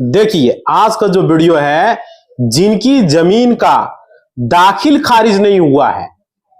देखिए आज का जो वीडियो है, जिनकी जमीन का दाखिल खारिज नहीं हुआ है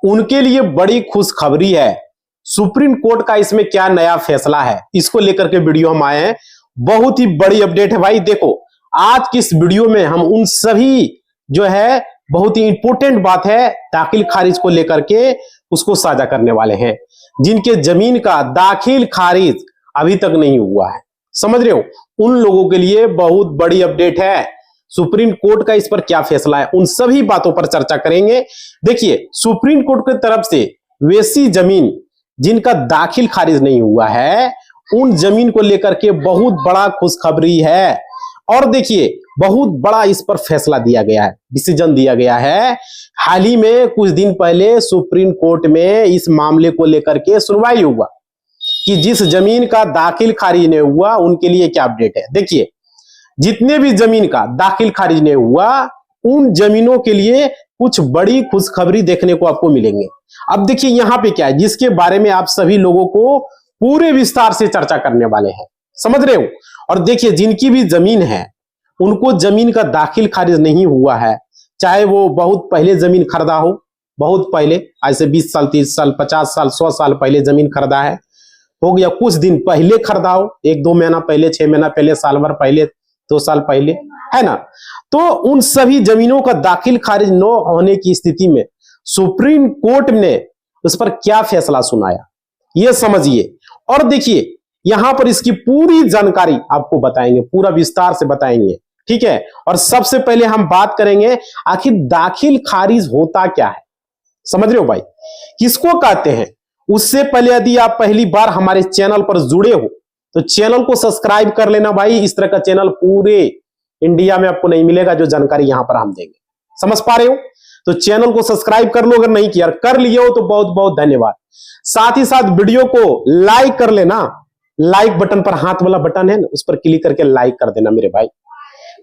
उनके लिए बड़ी खुशखबरी है। सुप्रीम कोर्ट का इसमें क्या नया फैसला है, इसको लेकर के वीडियो हम आए हैं। बहुत ही बड़ी अपडेट है भाई। देखो आज की इस वीडियो में हम उन सभी जो है बहुत ही इंपॉर्टेंट बात है दाखिल खारिज को लेकर के उसको साझा करने वाले हैं, जिनके जमीन का दाखिल खारिज अभी तक नहीं हुआ है। समझ रहे हो, उन लोगों के लिए बहुत बड़ी अपडेट है। सुप्रीम कोर्ट का इस पर क्या फैसला है, उन सभी बातों पर चर्चा करेंगे। देखिए सुप्रीम कोर्ट की तरफ से वैसी जमीन जिनका दाखिल खारिज नहीं हुआ है उन जमीन को लेकर के बहुत बड़ा खुशखबरी है। और देखिए बहुत बड़ा इस पर फैसला दिया गया है, डिसीजन दिया गया है। हाल ही में कुछ दिन पहले सुप्रीम कोर्ट में इस मामले को लेकर के सुनवाई हुआ कि जिस जमीन का दाखिल खारिज नहीं हुआ उनके लिए क्या अपडेट है। देखिए जितने भी जमीन का दाखिल खारिज नहीं हुआ उन जमीनों के लिए कुछ बड़ी खुशखबरी देखने को आपको मिलेंगे। अब देखिए यहां पे क्या है जिसके बारे में आप सभी लोगों को पूरे विस्तार से चर्चा करने वाले हैं, समझ रहे हो। और देखिए जिनकी भी जमीन है उनको जमीन का दाखिल खारिज नहीं हुआ है, चाहे वो बहुत पहले जमीन खरीदा हो, बहुत पहले ऐसे 20 साल 30 साल 50 साल 100 साल पहले जमीन खरीदा है, हो गया कुछ दिन पहले खरीदा हो, 1-2 महीना पहले, 6 महीना पहले, साल भर पहले, 2 साल पहले, है ना। तो उन सभी जमीनों का दाखिल खारिज न होने की स्थिति में सुप्रीम कोर्ट ने उस पर क्या फैसला सुनाया ये समझिए। और देखिए यहां पर इसकी पूरी जानकारी आपको बताएंगे, पूरा विस्तार से बताएंगे, ठीक है। और सबसे पहले हम बात करेंगे आखिर दाखिल खारिज होता क्या है, समझ रहे हो भाई, किसको कहते हैं। उससे पहले यदि आप पहली बार हमारे चैनल पर जुड़े हो तो चैनल को सब्सक्राइब कर लेना भाई। इस तरह का चैनल पूरे इंडिया में आपको नहीं मिलेगा जो जानकारी यहां पर हम देंगे, समझ पा रहे हो। तो चैनल को सब्सक्राइब कर लो, अगर नहीं किया, कर लिए हो तो बहुत बहुत धन्यवाद। साथ ही साथ वीडियो को लाइक कर लेना, लाइक बटन पर हाथ वाला बटन है ना उस पर क्लिक करके लाइक कर देना मेरे भाई,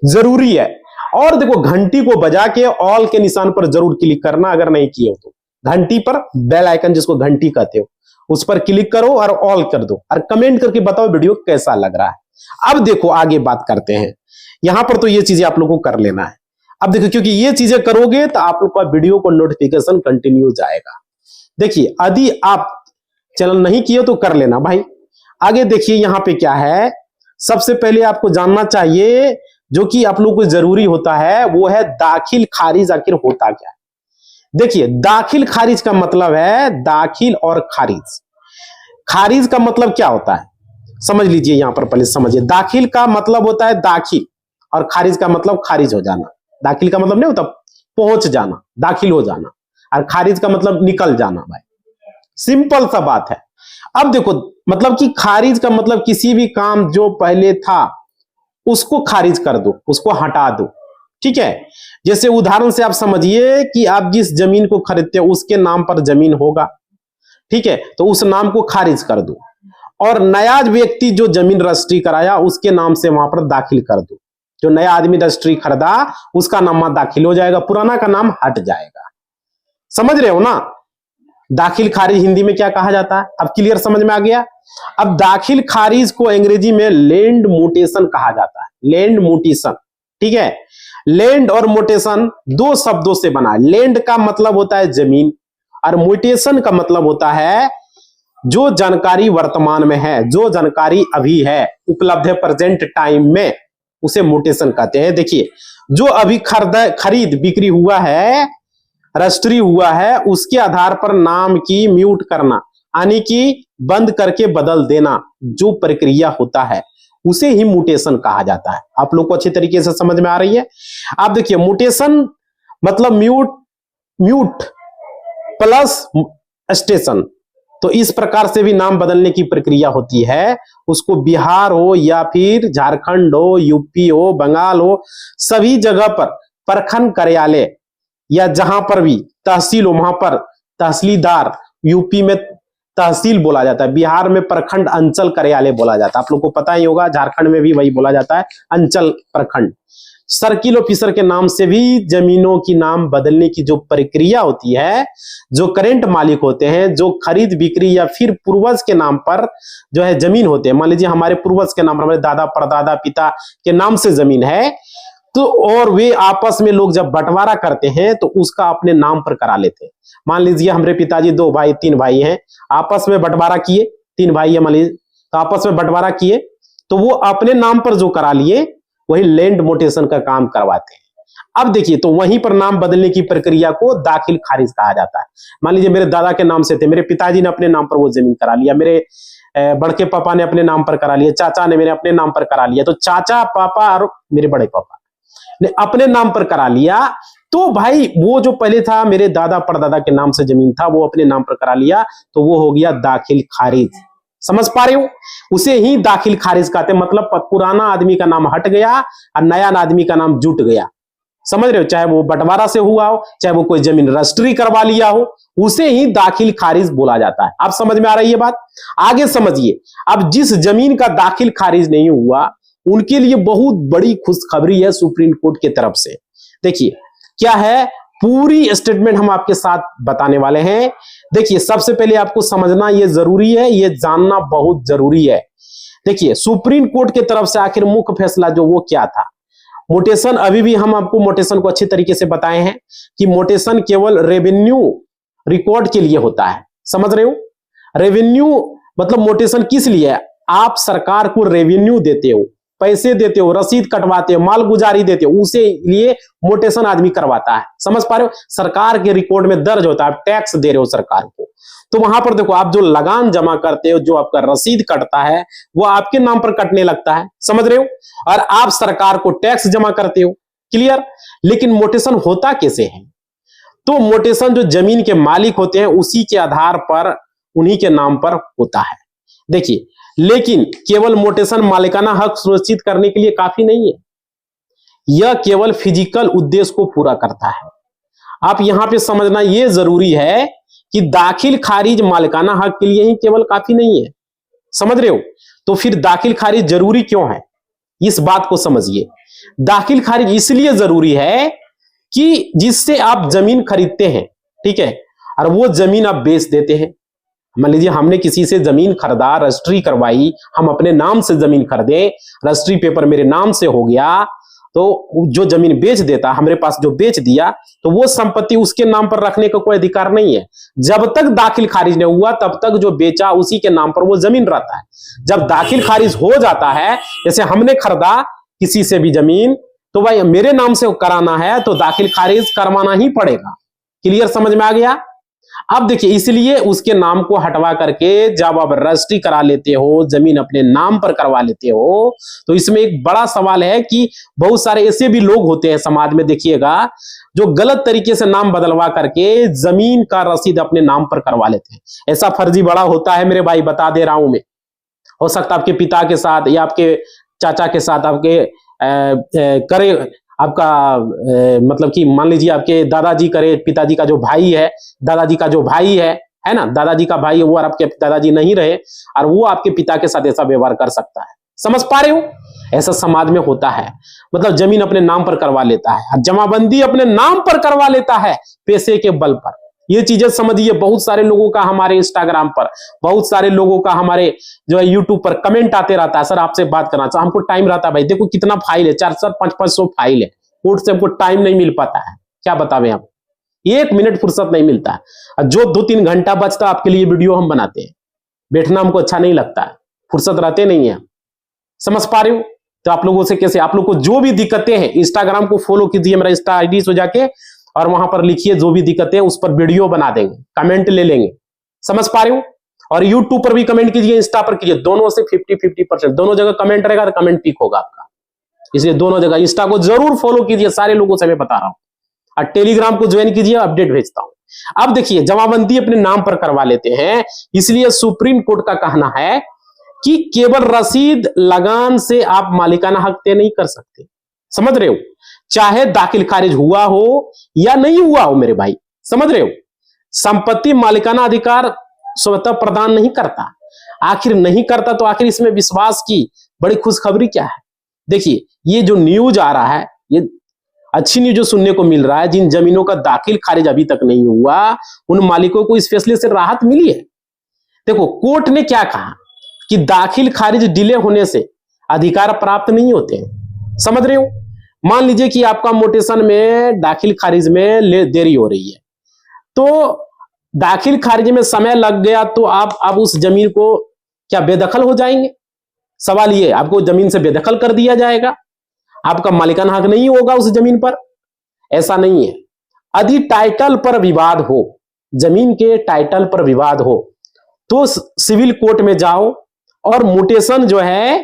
जरूरी है। और देखो घंटी को बजा के ऑल के निशान पर जरूर क्लिक करना, अगर नहीं किए हो तो घंटी पर बेल आइकन जिसको घंटी कहते हो उस पर क्लिक करो और ऑल कर दो और कमेंट करके बताओ वीडियो कैसा लग रहा है। अब देखो आगे बात करते हैं, यहां पर तो ये चीजें आप लोगों को कर लेना है। अब देखो क्योंकि ये चीजें करोगे तो आप लोग का वीडियो को नोटिफिकेशन कंटिन्यू जाएगा। देखिए यदि आप चैनल नहीं किए तो कर लेना भाई। आगे देखिए यहां पे क्या है, सबसे पहले आपको जानना चाहिए जो कि आप लोग को जरूरी होता है वो है दाखिल खारिज आखिर होता क्या है। देखिए दाखिल खारिज का मतलब है दाखिल और खारिज। खारिज का मतलब क्या होता है समझ लीजिए, यहां पर पहले समझिए। दाखिल का मतलब होता है दाखिल और खारिज का मतलब खारिज हो जाना। दाखिल का मतलब नहीं होता पहुंच जाना, दाखिल हो जाना, और खारिज का मतलब निकल जाना भाई, सिंपल सा बात है। अब देखो मतलब कि खारिज का मतलब किसी भी काम जो पहले था उसको खारिज कर दो, उसको हटा दो, ठीक है। जैसे उदाहरण से आप समझिए कि आप जिस जमीन को खरीदते हो उसके नाम पर जमीन होगा, ठीक है, तो उस नाम को खारिज कर दो और नया व्यक्ति जो जमीन रजिस्ट्री कराया उसके नाम से वहां पर दाखिल कर दो। जो नया आदमी रजिस्ट्री खरीदा उसका नाम दाखिल हो जाएगा, पुराना का नाम हट जाएगा। समझ रहे हो ना। दाखिल खारिज हिंदी में क्या कहा जाता है, अब क्लियर समझ में आ गया। अब दाखिल खारिज को अंग्रेजी में लैंड म्यूटेशन कहा जाता है, लैंड म्यूटेशन, ठीक है। लैंड और म्यूटेशन दो शब्दों से बना है। लैंड का मतलब होता है जमीन और म्यूटेशन का मतलब होता है जो जानकारी वर्तमान में है, जो जानकारी अभी है उपलब्ध है प्रेजेंट टाइम में, उसे म्यूटेशन कहते हैं। देखिए जो अभी खरीद बिक्री हुआ है, रजिस्ट्री हुआ है, उसके आधार पर नाम की म्यूट करना यानी कि बंद करके बदल देना जो प्रक्रिया होता है उसे ही म्यूटेशन कहा जाता है। आप लोग को अच्छी तरीके से समझ में आ रही है। आप देखिए म्यूटेशन मतलब म्यूट प्लस स्टेशन, तो इस प्रकार से भी नाम बदलने की प्रक्रिया होती है। उसको बिहार हो या फिर झारखंड हो, यूपी हो, बंगाल हो, सभी जगह पर प्रखंड कार्यालय या जहां पर भी तहसील हो वहां पर तहसीलदार, यूपी में तहसील बोला जाता है, बिहार में प्रखंड अंचल कार्यालय बोला जाता है। आप लोग को पता ही होगा झारखंड में भी वही बोला जाता है अंचल प्रखंड। सर्किल ऑफिसर के नाम से भी जमीनों की नाम बदलने की जो प्रक्रिया होती है, जो करंट मालिक होते हैं, जो खरीद बिक्री या फिर पूर्वज के नाम पर जो है जमीन होते हैं, मान लीजिए हमारे पूर्वज के नाम पर, हमारे दादा परदादा पिता के नाम से जमीन है, तो और वे आपस में लोग जब बंटवारा करते हैं तो उसका अपने नाम पर करा लेते हैं। मान लीजिए हमारे पिताजी 2 भाई 3 भाई हैं, आपस में बंटवारा किए, 3 भाई है मान लीजिए, तो आपस में बंटवारा किए तो वो अपने नाम पर जो करा लिए वही लैंड मोटेशन का काम करवाते हैं। अब देखिए, तो वहीं पर नाम बदलने की प्रक्रिया को दाखिल खारिज कहा जाता है। मान लीजिए मेरे दादा के नाम से थे, मेरे पिताजी ने अपने नाम पर वो जमीन करा लिया, मेरे बड़के पापा ने अपने नाम पर करा लिया, चाचा ने मेरे अपने नाम पर करा लिया, तो चाचा पापा और मेरे बड़े पापा ने अपने नाम पर करा लिया, तो भाई वो जो पहले था मेरे दादा परदादा के नाम से जमीन था वो अपने नाम पर करा लिया, तो वो हो गया दाखिल खारिज। समझ पा रहे हो? उसे ही दाखिल खारिज कहते हैं। मतलब पुराना आदमी का नाम हट गया और नया आदमी का नाम जुट गया। समझ रहे हो? चाहे वो बंटवारा से हुआ हो, चाहे वो कोई जमीन रजिस्ट्री करवा लिया हो, उसे ही दाखिल खारिज बोला जाता है। आप समझ में आ रही है बात? आगे समझिए। अब जिस जमीन का दाखिल खारिज नहीं हुआ उनके लिए बहुत बड़ी खुशखबरी है सुप्रीम कोर्ट की तरफ से। देखिए क्या है, पूरी स्टेटमेंट हम आपके साथ बताने वाले हैं। देखिए, सबसे पहले आपको समझना ये जरूरी है, ये जानना बहुत जरूरी है। देखिए, सुप्रीम कोर्ट की तरफ से आखिर मुख्य फैसला जो वो क्या था। मोटेशन, अभी भी हम आपको मोटेशन को अच्छी तरीके से बताए हैं कि मोटेशन केवल रेवेन्यू रिकॉर्ड के लिए होता है। समझ रहे हो? रेवेन्यू मतलब मोटेशन किस लिए है? आप सरकार को रेवेन्यू देते हो, पैसे देते हो, रसीद कटवाते हो, माल गुजारी देते हो, उसे लिए मोटेशन आदमी करवाता है। समझ पा रहे हो? सरकार के रिकॉर्ड में दर्ज होता है, आप टैक्स दे रहे हो सरकार को, तो वहां पर देखो आप जो लगान जमा करते हो, जो आपका रसीद कटता है वो आपके नाम पर कटने लगता है। समझ रहे हो? और आप सरकार को टैक्स जमा करते हो। क्लियर? लेकिन मोटेशन होता कैसे है? तो मोटेशन जो जमीन के मालिक होते हैं उसी के आधार पर उन्हीं के नाम पर होता है। देखिए, लेकिन केवल मोटेशन मालिकाना हक सुनिश्चित करने के लिए काफी नहीं है, यह केवल फिजिकल उद्देश्य को पूरा करता है। आप यहां पे समझना यह जरूरी है कि दाखिल खारिज मालिकाना हक के लिए ही केवल काफी नहीं है। समझ रहे हो? तो फिर दाखिल खारिज जरूरी क्यों है, इस बात को समझिए। दाखिल खारिज इसलिए जरूरी है कि जिससे आप जमीन खरीदते हैं, ठीक है, और वो जमीन आप बेच देते हैं। मान लीजिए हमने किसी से जमीन खरीदा, रजिस्ट्री करवाई, हम अपने नाम से जमीन खरीदे, रजिस्ट्री पेपर मेरे नाम से हो गया, तो जो जमीन बेच देता, हमारे पास जो बेच दिया, तो वो संपत्ति उसके नाम पर रखने का कोई अधिकार नहीं है। जब तक दाखिल खारिज नहीं हुआ तब तक जो बेचा उसी के नाम पर वो जमीन रहता है। जब दाखिल खारिज हो जाता है, जैसे हमने खरीदा किसी से भी जमीन, तो भाई मेरे नाम से कराना है तो दाखिल खारिज करवाना ही पड़ेगा। क्लियर? समझ में आ गया? अब देखिए, इसलिए उसके नाम को हटवा करके जब आप रजिस्ट्री करा लेते हो, जमीन अपने नाम पर करवा लेते हो, तो इसमें एक बड़ा सवाल है कि बहुत सारे ऐसे भी लोग होते हैं समाज में, देखिएगा, जो गलत तरीके से नाम बदलवा करके जमीन का रसीद अपने नाम पर करवा लेते हैं। ऐसा फर्जी बड़ा होता है मेरे भाई, बता दे रहा हूं मैं। हो सकता है आपके पिता के साथ या आपके चाचा के साथ आपके करे, आपका मतलब कि मान लीजिए आपके दादाजी करे, पिताजी का जो भाई है, दादाजी का जो भाई है ना, दादाजी का भाई है वो, और आपके दादाजी नहीं रहे और वो आपके पिता के साथ ऐसा व्यवहार कर सकता है। समझ पा रहे हो? ऐसा समाज में होता है। मतलब जमीन अपने नाम पर करवा लेता है, जमाबंदी अपने नाम पर करवा लेता है पैसे के बल पर। ये चीजें समझिए। बहुत सारे लोगों का हमारे इंस्टाग्राम पर, बहुत सारे लोगों का हमारे जो है यूट्यूब पर कमेंट आते रहता है, सर आपसे बात करना चाहता, हमको टाइम रहता है भाई, देखो कितना फाइल है, 400-500 फाइल है, कोर्ट से हमको टाइम नहीं मिल पाता है, क्या बतावे आप, 1 मिनट फुर्सत नहीं मिलता है। जो 2-3 घंटा बचता आपके लिए वीडियो हम बनाते हैं, बैठना हमको अच्छा नहीं लगता है, फुर्सत रहते नहीं है। समझ पा रहे हो? तो आप लोगों से कैसे, आप लोग को जो भी दिक्कतें हैं, इंस्टाग्राम को फॉलो कीजिए, मेरा इंस्टा आईडी से जाके, और वहां पर लिखिए जो भी दिक्कतें, उस पर वीडियो बना देंगे, कमेंट ले लेंगे। समझ पा रहे हो? और यूट्यूब पर भी कमेंट कीजिए, इंस्टा पर कीजिए, दोनों से 50-50%, दोनों जगह कमेंट रहेगा तो कमेंट पिक होगा आपका, इसलिए दोनों जगह इंस्टा को जरूर फॉलो कीजिए, सारे लोगों से मैं बता रहा हूं, और टेलीग्राम को ज्वाइन कीजिए, अपडेट भेजता हूं। अब देखिए, जमाबंदी अपने नाम पर करवा लेते हैं, इसलिए सुप्रीम कोर्ट का कहना है कि केवल रसीद लगान से आप मालिकाना हक तय नहीं कर सकते। समझ रहे हो? चाहे दाखिल खारिज हुआ हो या नहीं हुआ हो मेरे भाई, समझ रहे हो? संपत्ति मालिकाना अधिकार स्वतः प्रदान नहीं करता। आखिर नहीं करता तो आखिर इसमें विश्वास की बड़ी खुशखबरी क्या है? देखिए, ये जो न्यूज आ रहा है, ये अच्छी न्यूज जो सुनने को मिल रहा है, जिन जमीनों का दाखिल खारिज अभी तक नहीं हुआ उन मालिकों को इस फैसले से राहत मिली है। देखो कोर्ट ने क्या कहा कि दाखिल खारिज डिले होने से अधिकार प्राप्त नहीं होते हैं। समझ रहे हो? मान लीजिए कि आपका मोटेशन में दाखिल खारिज में देरी हो रही है, तो दाखिल खारिज में समय लग गया तो आप उस जमीन को क्या बेदखल हो जाएंगे? सवाल ये, आपको जमीन से बेदखल कर दिया जाएगा, आपका मालिकाना हक नहीं होगा उस जमीन पर? ऐसा नहीं है। यदि टाइटल पर विवाद हो, जमीन के टाइटल पर विवाद हो, तो सिविल कोर्ट में जाओ और मोटेशन जो है,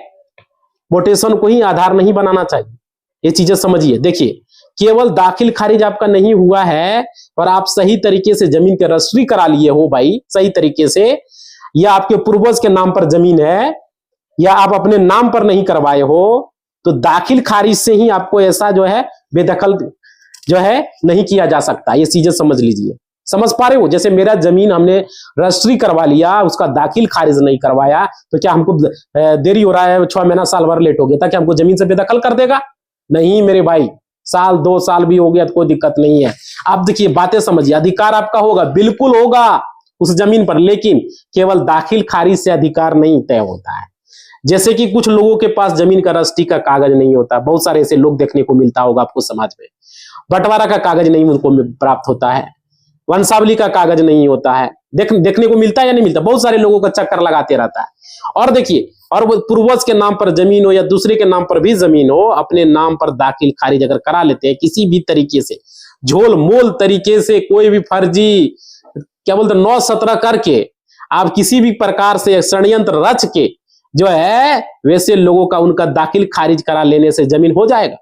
मोटेशन को ही आधार नहीं बनाना चाहिए। ये चीजें समझिए। देखिए, केवल दाखिल खारिज आपका नहीं हुआ है और आप सही तरीके से जमीन के रजिस्ट्री करा लिए हो भाई, सही तरीके से, या आपके पूर्वज के नाम पर जमीन है या आप अपने नाम पर नहीं करवाए हो, तो दाखिल खारिज से ही आपको ऐसा जो है बेदखल जो है नहीं किया जा सकता। ये चीजें समझ लीजिए। समझ पा रहे हो? जैसे मेरा जमीन हमने रजिस्ट्री करवा लिया, उसका दाखिल खारिज नहीं करवाया, तो क्या हमको देरी हो रहा है, 6 महीना साल भर लेट हो गया था, क्या हमको जमीन से बेदखल कर देगा? नहीं मेरे भाई, साल 2 साल भी हो गया तो कोई दिक्कत नहीं है। आप देखिए, बातें समझिए। अधिकार आपका होगा, बिल्कुल होगा उस जमीन पर, लेकिन केवल दाखिल खारिज से अधिकार नहीं तय होता है। जैसे कि कुछ लोगों के पास जमीन का रजिस्ट्री का कागज नहीं होता, बहुत सारे ऐसे लोग देखने को मिलता होगा आपको समाज में। बंटवारा का कागज नहीं उनको प्राप्त होता है, वंशावली का कागज नहीं होता है, देखने को मिलता है या नहीं मिलता? बहुत सारे लोगों का चक्कर लगाते रहता है। और देखिए, और पूर्वज के नाम पर जमीन हो या दूसरे के नाम पर भी जमीन हो, अपने नाम पर दाखिल खारिज अगर करा लेते हैं किसी भी तरीके से, झोल मोल तरीके से, कोई भी फर्जी क्या बोलते 9-17 करके, आप किसी भी प्रकार से षड्यंत्र रच के जो है, वैसे लोगों का उनका दाखिल खारिज करा लेने से जमीन हो जाएगा।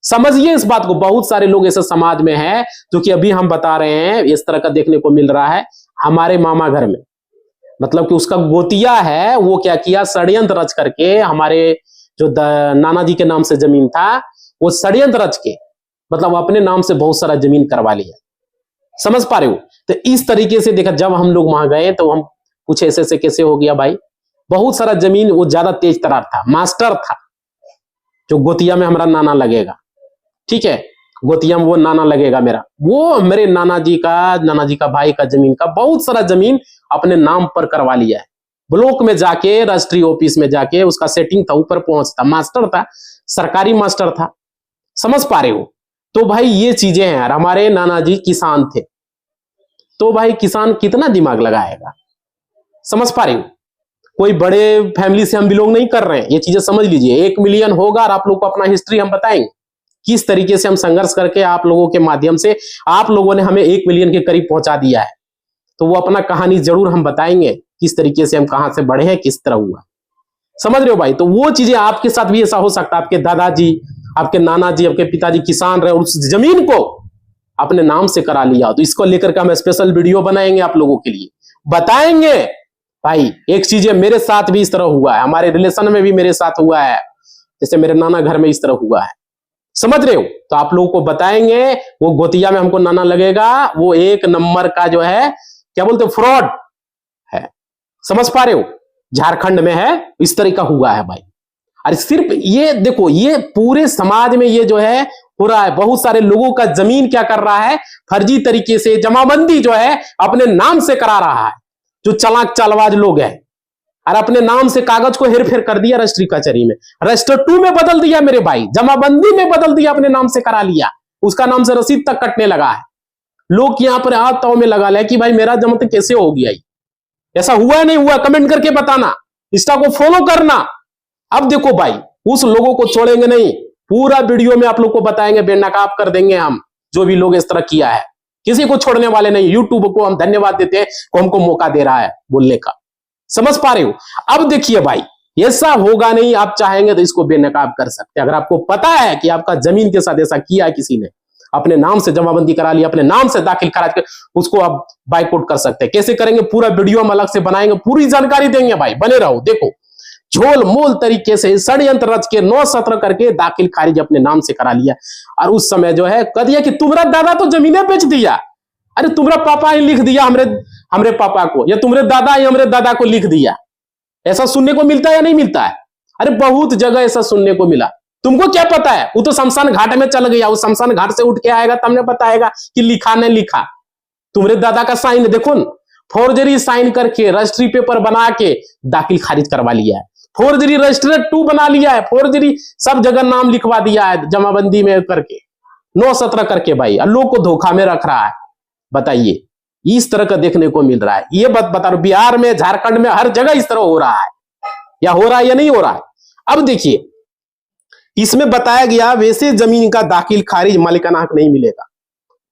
समझिए इस बात को। बहुत सारे लोग ऐसे समाज में हैं जो कि अभी हम बता रहे हैं, इस तरह का देखने को मिल रहा है। हमारे मामा घर में, मतलब कि उसका गोतिया है, वो क्या किया, षड्यंत्र रच करके, हमारे जो नाना जी के नाम से जमीन था, वो षड्यंत्र रच के मतलब अपने नाम से बहुत सारा जमीन करवा लिया। समझ पा रहे हो? तो इस तरीके से देखा, जब हम लोग वहां गए तो हम पूछे ऐसे कैसे हो गया भाई? बहुत सारा जमीन, वो ज्यादा तेज तरार था, मास्टर था, जो गोतिया में हमारा नाना लगेगा, ठीक है, गोतिया में वो नाना लगेगा मेरा, वो मेरे नाना जी का भाई का जमीन का बहुत सारा जमीन अपने नाम पर करवा लिया है। ब्लॉक में जाके, रजिस्ट्री ऑफिस में जाके उसका सेटिंग था, ऊपर पहुंचता, मास्टर था, सरकारी मास्टर था। समझ पा रहे हो? तो भाई ये चीजें हैं। हमारे नाना जी किसान थे, तो भाई किसान कितना दिमाग लगाएगा? समझ पा रहे हो? कोई बड़े फैमिली से हम बिलोंग नहीं कर रहे हैं, ये चीजें समझ लीजिए। 1 मिलियन होगा और आप लोग को अपना हिस्ट्री हम बताएंगे, किस तरीके से हम संघर्ष करके आप लोगों के माध्यम से आप लोगों ने हमें 1 मिलियन के करीब पहुंचा दिया है। तो वो अपना कहानी जरूर हम बताएंगे, किस तरीके से हम कहां से बढ़े हैं, किस तरह हुआ। समझ रहे हो भाई? तो वो चीजें आपके साथ भी ऐसा हो सकता है। आपके दादाजी, आपके नाना जी, आपके पिताजी किसान रहे और उस जमीन को अपने नाम से करा लिया, तो इसको लेकर के हम स्पेशल वीडियो बनाएंगे, आप लोगों के लिए बताएंगे। भाई एक चीज है, मेरे साथ भी इस तरह हुआ है, हमारे रिलेशन में भी मेरे साथ हुआ है, जैसे मेरे नाना घर में इस तरह हुआ है। समझ रहे हो? तो आप लोगों को बताएंगे। वो गोतिया में हमको नाना लगेगा, वो 1 नंबर का जो है, क्या बोलते, फ्रॉड है। समझ पा रहे हो? झारखंड में है, इस तरह का हुआ है भाई। अरे सिर्फ ये देखो, ये पूरे समाज में ये जो है हो रहा है। बहुत सारे लोगों का जमीन क्या कर रहा है, फर्जी तरीके से जमाबंदी जो है अपने नाम से करा रहा है, जो चालाक चालबाज लोग हैं, और अपने नाम से कागज को हेरफेर कर दिया रजिस्ट्री कचहरी में, रजिस्टर 2 में बदल दिया मेरे भाई, जमाबंदी में बदल दिया, अपने नाम से करा लिया, उसका नाम से रसीद तक कटने लगा है। लोग यहां पर हाथ ताव में लगा ले कि भाई मेरा जमा तो कैसे हो गया? ऐसा हुआ नहीं हुआ? कमेंट करके बताना, इंस्टा को फॉलो करना। अब देखो भाई, उस लोगों को छोड़ेंगे नहीं, पूरा वीडियो में आप लोग को बताएंगे, बेनकाब कर देंगे हम, जो भी लोग इस तरह किया है, किसी को छोड़ने वाले नहीं। यूट्यूब को हम धन्यवाद देते हैं को हमको मौका दे रहा है बोलने का। समझ पा रहे हो? अब देखिए भाई, ऐसा होगा नहीं। आप चाहेंगे तो इसको बेनकाब कर सकते हैं। अगर आपको पता है कि आपका जमीन के साथ ऐसा किया है, किसी ने अपने नाम से जमाबंदी करा लिया, अपने नाम से दाखिल करा के, उसको आप बाइकआउट कर सकते हैं। कैसे करेंगे? पूरा वीडियो हम अलग से बनाएंगे, पूरी जानकारी देंगे भाई, बने रहो। देखो, झोल मोल तरीके से षड्यंत्र रच के 9-17 करके दाखिल खारिज अपने नाम से करा लिया, और उस समय जो है कह दिया कि तुम्हारा दादा तो जमीनें बेच दिया, अरे तुम्हारा पापा ही लिख दिया हमरे पापा को, या तुम्हारे दादा ही हमरे दादा को लिख दिया। ऐसा सुनने को मिलता है या नहीं मिलता है? अरे बहुत जगह ऐसा सुनने को मिला। तुमको क्या पता है? वो तो शमशान घाट में चल गया, वो शमशान घाट से उठ के आएगा तब ने बताएगा कि लिखा नहीं लिखा। तुम्हारे दादा का साइन देखो न, फोर्जरी साइन करके रजिस्ट्री पेपर बना के दाखिल खारिज करवा लिया है, फोर्जरी रजिस्ट्रेड 2 बना लिया है, फोर्जरी सब जगह नाम लिखवा दिया है जमाबंदी में करके 9-17 करके भाई, और लोग को धोखा में रख रहा है। बताइए, इस तरह का देखने को मिल रहा है। ये बात बता रहा हूं, बिहार में, झारखंड में, हर जगह इस तरह हो रहा है, या हो रहा है या नहीं हो रहा है। अब देखिए, इसमें बताया गया वैसे जमीन का दाखिल खारिज मालिकाना हक नहीं मिलेगा।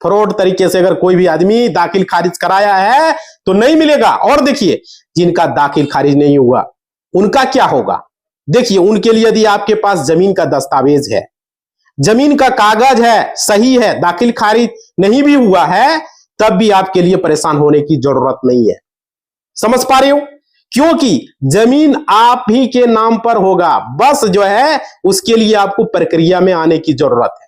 फ्रॉड तरीके से अगर कोई भी आदमी दाखिल खारिज कराया है तो नहीं मिलेगा। और देखिए, जिनका दाखिल खारिज नहीं हुआ उनका क्या होगा? देखिए, उनके लिए यदि आपके पास जमीन का दस्तावेज है, जमीन का कागज है, सही है, दाखिल खारिज नहीं भी हुआ है, तब भी आपके लिए परेशान होने की जरूरत नहीं है। समझ पा रहे हो? क्योंकि जमीन आप ही के नाम पर होगा, बस जो है उसके लिए आपको प्रक्रिया में आने की जरूरत है।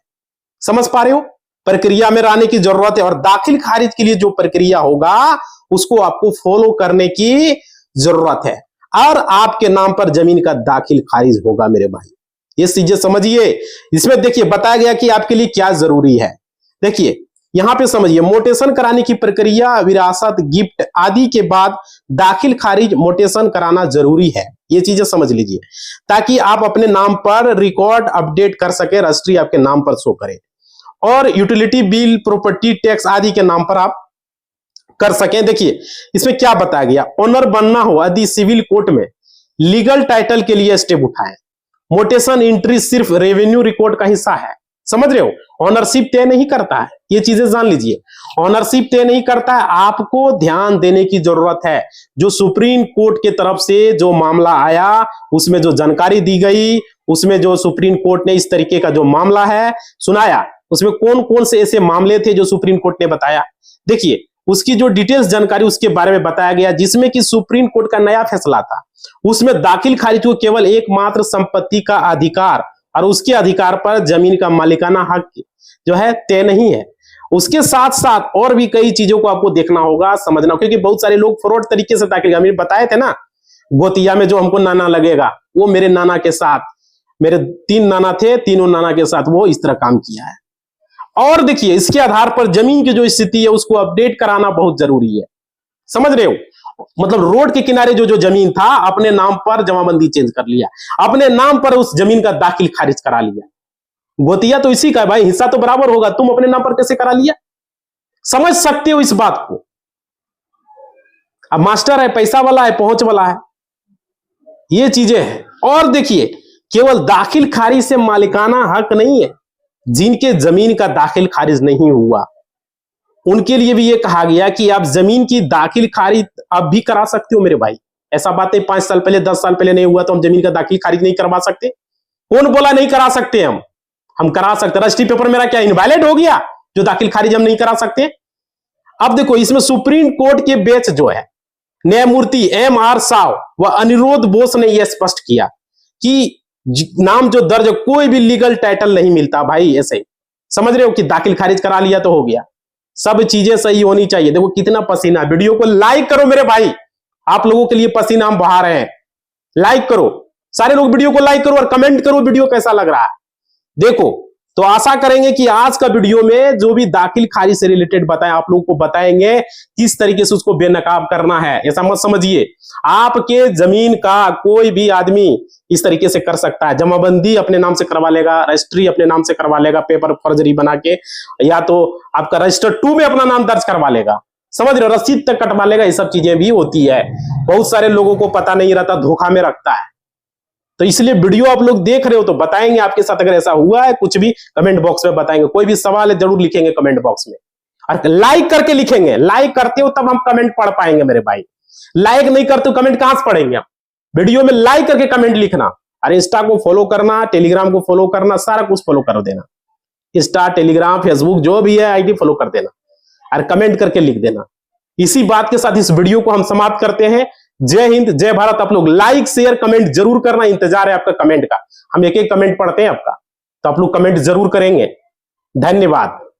समझ पा रहे हो? प्रक्रिया में आने की जरूरत है, और दाखिल खारिज के लिए जो प्रक्रिया होगा उसको आपको फॉलो करने की जरूरत है, और आपके नाम पर जमीन का दाखिल खारिज होगा मेरे भाई। ये चीजें समझिए। इसमें देखिए बताया गया कि आपके लिए क्या जरूरी है। देखिए यहां पे समझिए, मोटेशन कराने की प्रक्रिया, विरासत, गिफ्ट आदि के बाद दाखिल खारिज मोटेशन कराना जरूरी है। ये चीजें समझ लीजिए, ताकि आप अपने नाम पर रिकॉर्ड अपडेट कर सके, रजिस्ट्री आपके नाम पर शो करे, और यूटिलिटी बिल, प्रॉपर्टी टैक्स आदि के नाम पर आप कर सकें। देखिए इसमें क्या बताया गया, ओनर बनना हो यदि सिविल कोर्ट में लीगल टाइटल के लिए स्टेप उठाएं। मोटेशन एंट्री सिर्फ रेवेन्यू रिकॉर्ड का हिस्सा है, समझ रहे हो? ऑनरशिप तय नहीं करता है, ये चीजें जान लीजिए। ऑनरशिप तय नहीं करता है, आपको ध्यान देने की जरूरत है। जो सुप्रीम कोर्ट के तरफ से जो मामला आया, उसमें जो जानकारी दी गई, उसमें जो सुप्रीम कोर्ट ने इस तरीके का जो मामला है सुनाया, उसमें कौन कौन से ऐसे मामले थे जो सुप्रीम कोर्ट ने बताया। देखिए उसकी जो डिटेल्स जानकारी उसके बारे में बताया गया, जिसमें कि सुप्रीम कोर्ट का नया फैसला था। उसमें दाखिल खारिज को केवल एकमात्र संपत्ति का अधिकार और उसके अधिकार पर जमीन का मालिकाना हक जो है तय नहीं है। उसके साथ साथ और भी कई चीजों को आपको देखना होगा, समझना, क्योंकि बहुत सारे लोग फ्रॉड तरीके से दाखिल, हमें बताए थे ना, गोतिया में जो हमको नाना लगेगा, वो मेरे नाना के साथ, मेरे 3 नाना थे, तीनों नाना के साथ वो इस तरह काम किया है। और देखिए इसके आधार पर जमीन की जो स्थिति है उसको अपडेट कराना बहुत जरूरी है। समझ रहे हो? मतलब रोड के किनारे जो जो जमीन था, अपने नाम पर जमाबंदी चेंज कर लिया, अपने नाम पर उस जमीन का दाखिल खारिज करा लिया। गोतिया तो इसी का है भाई, हिस्सा तो बराबर होगा, तुम अपने नाम पर कैसे करा लिया? समझ सकते हो इस बात को? अब मास्टर है, पैसा वाला है, पहुंच वाला है, ये चीजें हैं। और देखिए केवल दाखिल खारिज से मालिकाना हक नहीं है, जिनके जमीन का दाखिल खारिज नहीं हुआ उनके लिए भी ये कहा गया कि आप जमीन की दाखिल खारिज अब भी करा सकते हो मेरे भाई। ऐसा बात है 5 साल पहले, 10 साल पहले नहीं हुआ तो हम जमीन का दाखिल खारिज नहीं करवा सकते? कौन बोला नहीं करा सकते? हम करा सकते। रजिस्ट्री पेपर मेरा क्या इनवैलिड हो गया जो दाखिल खारिज हम नहीं करा सकते? अब देखो इसमें सुप्रीम कोर्ट के बेंच जो है, न्यायमूर्ति M.R. साव व अनिरुद्ध बोस ने यह स्पष्ट किया कि नाम जो दर्ज, कोई भी लीगल टाइटल नहीं मिलता भाई ऐसे। समझ रहे हो कि दाखिल खारिज करा लिया तो हो गया, सब चीजें सही होनी चाहिए। देखो कितना पसीना, वीडियो को लाइक करो मेरे भाई, आप लोगों के लिए पसीना हम बहा रहे हैं। लाइक करो, सारे लोग वीडियो को लाइक करो और कमेंट करो वीडियो कैसा लग रहा है। देखो तो आशा करेंगे कि आज का वीडियो में जो भी दाखिल खारिज से रिलेटेड बताएं, आप लोगों को बताएंगे किस तरीके से उसको बेनकाब करना है। ऐसा मत समझिए, आपके जमीन का कोई भी आदमी इस तरीके से कर सकता है। जमाबंदी अपने नाम से करवा लेगा, रजिस्ट्री अपने नाम से करवा लेगा, पेपर फर्जरी बना के, या तो आपका रजिस्टर 2 में अपना नाम दर्ज करवा लेगा, समझ रहे हो, रसीद तक कटवा लेगा। ये सब चीजें भी होती है, बहुत सारे लोगों को पता नहीं रहता, धोखा में रखता है। तो इसलिए वीडियो आप लोग देख रहे हो तो बताएंगे आपके साथ अगर ऐसा हुआ है, कुछ भी कमेंट बॉक्स में बताएंगे। कोई भी सवाल है जरूर लिखेंगे कमेंट बॉक्स में, और लाइक करके लिखेंगे। लाइक करते हो तब हम कमेंट पढ़ पाएंगे मेरे भाई, लाइक नहीं करते हो कमेंट कहां से पढ़ेंगे हम? वीडियो में लाइक करके कमेंट लिखना, और इंस्टा को फॉलो करना, टेलीग्राम को फॉलो करना, सारा कुछ फॉलो कर देना। इंस्टा, टेलीग्राम, फेसबुक जो भी है आईडी फॉलो कर देना और कमेंट करके लिख देना। इसी बात के साथ इस वीडियो को हम समाप्त करते हैं। जय हिंद, जय भारत। आप लोग लाइक, शेयर, कमेंट जरूर करना, इंतजार है आपका कमेंट का। हम एक एक कमेंट पढ़ते हैं आपका, तो आप लोग कमेंट जरूर करेंगे। धन्यवाद।